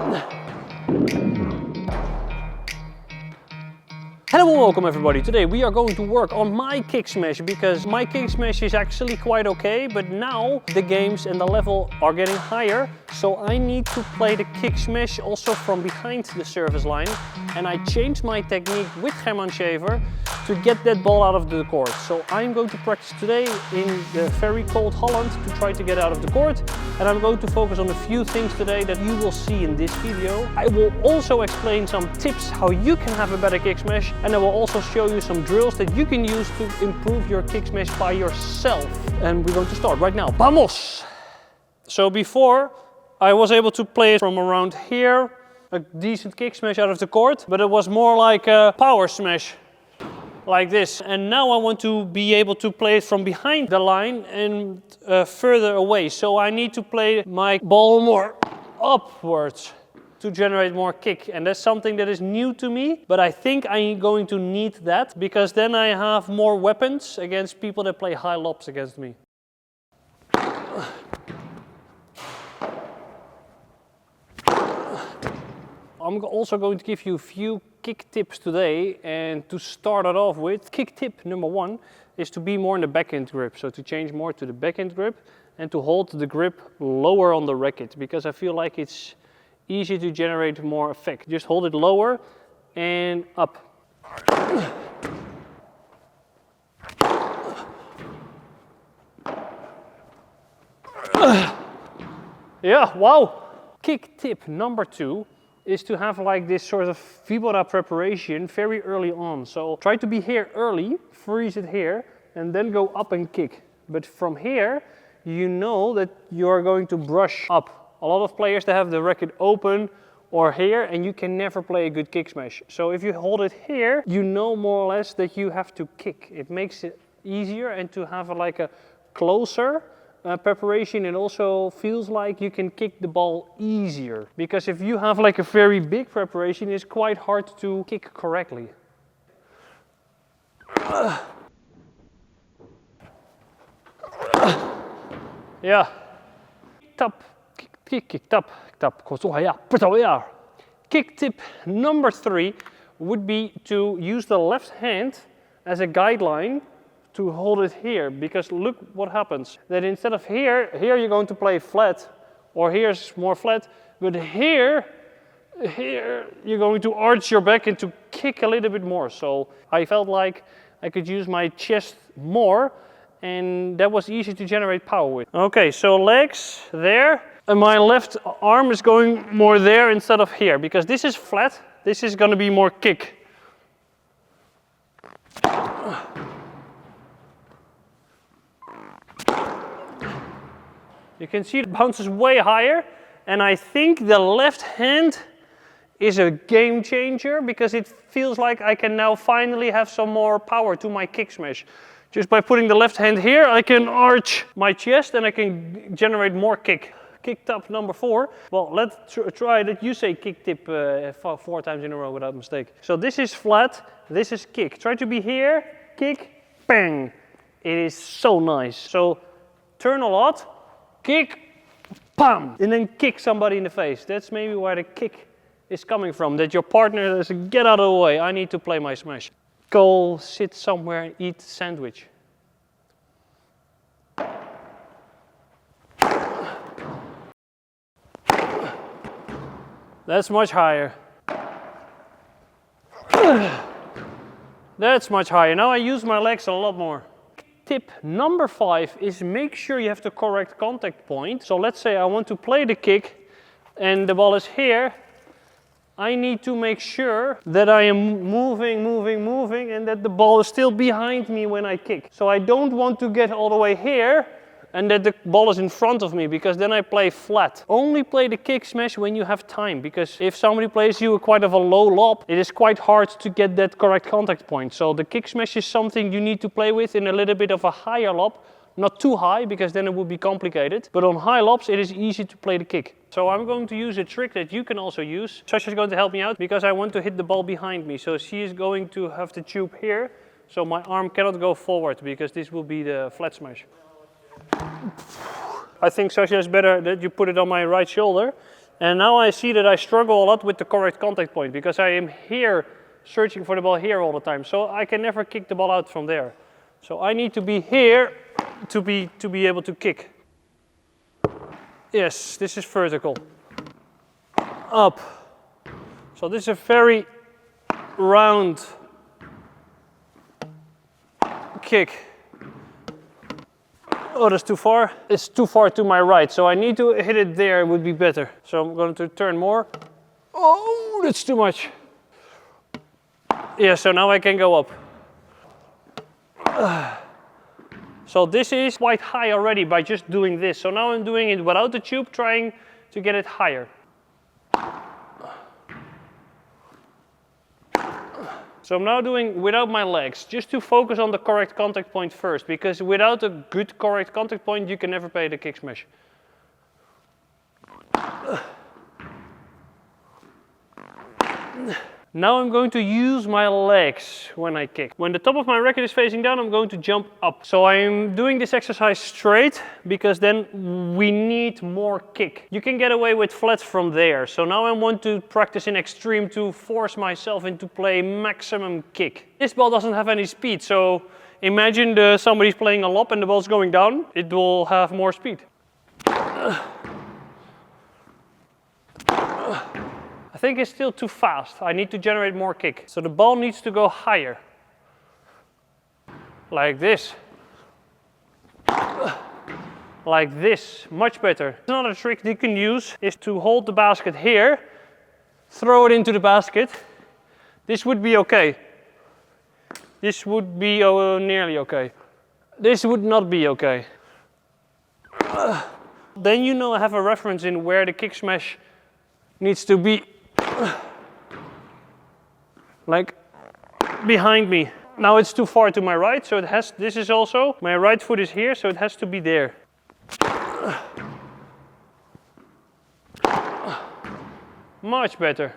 Hello and welcome everybody. Today we are going to work on my kick smash because my kick smash is actually quite okay, but now the games and the level are getting higher, so I need to play the kick smash also from behind the service line, and I changed my technique with German Schafer to get that ball out of the court. So I'm going to practice today in the very cold Holland to try to get out of the court, and I'm going to focus on a few things today that you will see in this video. I will also explain some tips how you can have a better kick smash, and I will also show you some drills that you can use to improve your kick smash by yourself. And we're going to start right now. Vamos! So before I was able to play it from around here, a decent kick smash out of the court, but it was more like a power smash, like this. And now I want to be able to play it from behind the line and further away. So I need to play my ball more upwards to generate more kick, and that's something that is new to me, but I think I'm going to need that because then I have more weapons against people that play high lobs against me. I'm also going to give you a few kick tips today, and to start it off with, kick tip number one is to be more in the backhand grip, so to change more to the backhand grip and to hold the grip lower on the racket, because I feel like it's easy to generate more effect. Just hold it lower and up. Yeah, wow! Kick tip number two is to have like this sort of vibora preparation very early on. So try to be here early, freeze it here, and then go up and kick. But from here, you know that you're going to brush up. A lot of players that have the racket open or here, and you can never play a good kick smash. So if you hold it here, you know more or less that you have to kick. It makes it easier, and to have like a closer preparation, it also feels like you can kick the ball easier. Because if you have like a very big preparation, it's quite hard to kick correctly. Yeah. Tap. Kick, tap, tap. Kick tip number three would be to use the left hand as a guideline to hold it here, because look what happens. That instead of here you're going to play flat, or here's more flat, but here you're going to arch your back and to kick a little bit more. So I felt like I could use my chest more, and that was easy to generate power with. Okay, so legs there. And my left arm is going more there instead of here, because this is flat, this is going to be more kick. You can see it bounces way higher, and I think the left hand is a game changer, because it feels like I can now finally have some more power to my kick smash. Just by putting the left hand here, I can arch my chest and I can generate more kick. Kick tip number four. Well, let's try that. You say kick tip 4 times in a row without mistake. So this is flat, this is kick. Try to be here, kick, bang. It is so nice. So turn a lot, kick, bam, and then kick somebody in the face. That's maybe where the kick is coming from, that your partner says, get out of the way, I need to play my smash. Go sit somewhere and eat sandwich. That's much higher. That's much higher. Now I use my legs a lot more. Tip number 5 is make sure you have the correct contact point. So let's say I want to play the kick and the ball is here. I need to make sure that I am moving and that the ball is still behind me when I kick. So I don't want to get all the way here and that the ball is in front of me, because then I play flat. Only play the kick smash when you have time, because if somebody plays you quite of a low lob, it is quite hard to get that correct contact point. So the kick smash is something you need to play with in a little bit of a higher lob. Not too high, because then it would be complicated. But on high lobs, it is easy to play the kick. So I'm going to use a trick that you can also use. Sasha is going to help me out, because I want to hit the ball behind me. So she is going to have the tube here. So my arm cannot go forward, because this will be the flat smash. I think, Sasha, it's better that you put it on my right shoulder, And now I see that I struggle a lot with the correct contact point because I am here searching for the ball here all the time. So I can never kick the ball out from there. So I need to be here to be able to kick. Yes, this is vertical. Up. So this is a very round kick. Oh, that's too far. It's too far to my right, so I need to hit it there, it would be better. So I'm going to turn more. Oh, that's too much. Yeah, so now I can go up. So this is quite high already by just doing this. So now I'm doing it without the tube, trying to get it higher. So I'm now doing without my legs, just to focus on the correct contact point first, because without a good correct contact point, you can never play the kick smash. Now I'm going to use my legs when I kick. When the top of my racket is facing down, I'm going to jump up. So I'm doing this exercise straight because then we need more kick. You can get away with flat from there. So now I want to practice in extreme to force myself into play maximum kick. This ball doesn't have any speed, so imagine somebody's playing a lob and the ball's going down. It will have more speed. I think it's still too fast. I need to generate more kick. So the ball needs to go higher. Like this. Like this. Much better. Another trick you can use is to hold the basket here, throw it into the basket. This would be okay. This would be nearly okay. This would not be okay. Then you know I have a reference in where the kick smash needs to be. Like behind me. Now it's too far to my right, so it has, this is also, my right foot is here, so it has to be there. Much better.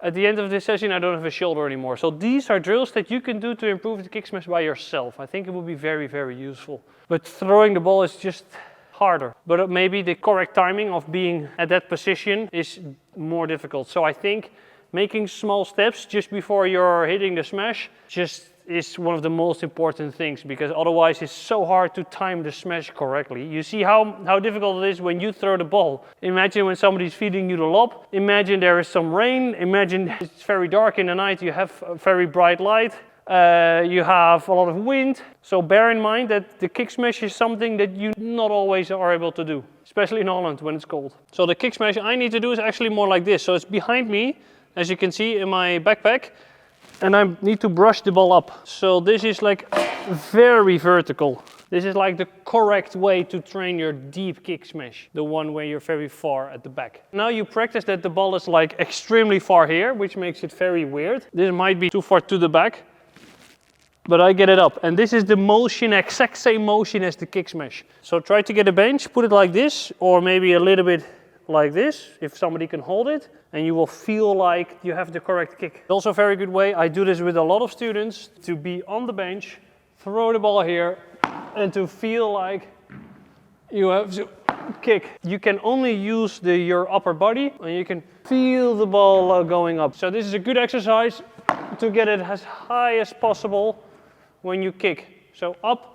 At the end of this session, I don't have a shoulder anymore. So these are drills that you can do to improve the kick smash by yourself. I think it would be very, very useful. But throwing the ball is just harder. But maybe the correct timing of being at that position is more difficult. So I think making small steps just before you're hitting the smash just is one of the most important things, because otherwise it's so hard to time the smash correctly. You see how difficult it is when you throw the ball. Imagine when somebody's feeding you the lob. Imagine there is some rain. Imagine it's very dark in the night. You have a very bright light. You have a lot of wind. So bear in mind that the kick smash is something that you not always are able to do, especially in Holland when it's cold. So the kick smash I need to do is actually more like this. So it's behind me, as you can see in my backpack, and I need to brush the ball up. So this is like very vertical. This is like the correct way to train your deep kick smash, the one where you're very far at the back. Now you practice that the ball is like extremely far here, which makes it very weird. This might be too far to the back, but I get it up. And this is the motion, exact same motion as the kick smash. So try to get a bench, put it like this, or maybe a little bit like this, if somebody can hold it, and you will feel like you have the correct kick. Also a very good way, I do this with a lot of students, to be on the bench, throw the ball here, and to feel like you have to kick. You can only use your upper body, and you can feel the ball going up. So this is a good exercise to get it as high as possible when you kick. So up,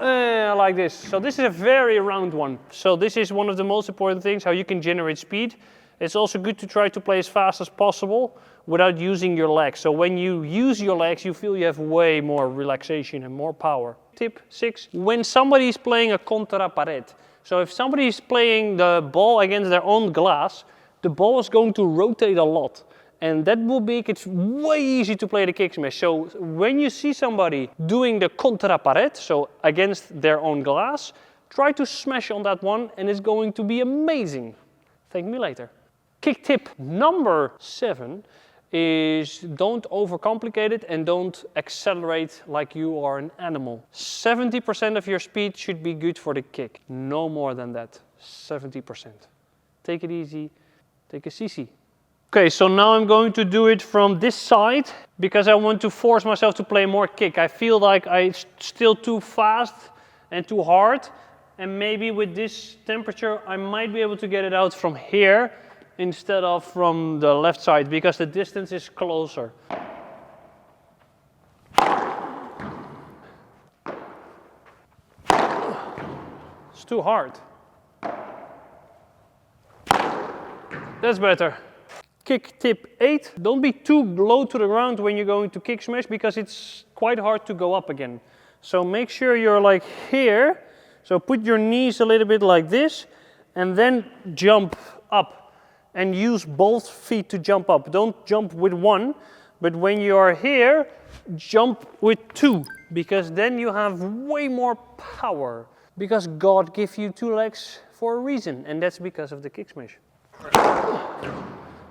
like this. So this is a very round one. So this is one of the most important things, how you can generate speed. It's also good to try to play as fast as possible without using your legs. So when you use your legs, you feel you have way more relaxation and more power. Tip 6, when somebody is playing a contra pared. So if somebody is playing the ball against their own glass, the ball is going to rotate a lot. And that will make it way easy to play the kick smash. So when you see somebody doing the contra pared, so against their own glass, try to smash on that one and it's going to be amazing. Thank me later. Kick tip number 7 is don't overcomplicate it and don't accelerate like you are an animal. 70% of your speed should be good for the kick. No more than that. 70%. Take it easy. Take a CC. Okay, so now I'm going to do it from this side because I want to force myself to play more kick. I feel like I'm still too fast and too hard, And maybe with this temperature, I might be able to get it out from here instead of from the left side because the distance is closer. It's too hard. That's better. Kick tip 8. Don't be too low to the ground when you're going to kick smash because it's quite hard to go up again. So make sure you're like here. So put your knees a little bit like this and then jump up and use both feet to jump up. Don't jump with one, but when you are here, jump with 2 because then you have way more power because God gave you 2 legs for a reason and that's because of the kick smash.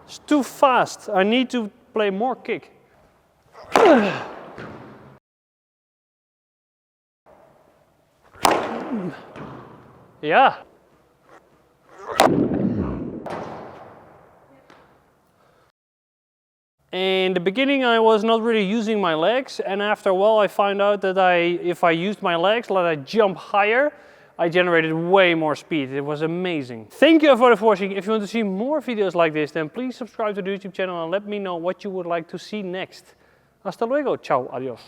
It's too fast. I need to play more kick. Yeah. In the beginning I was not really using my legs and after a while I found out that if I used my legs, let I jump higher, I generated way more speed. It was amazing. Thank you for watching. If you want to see more videos like this, then please subscribe to the YouTube channel and let me know what you would like to see next. Hasta luego. Ciao. Adios.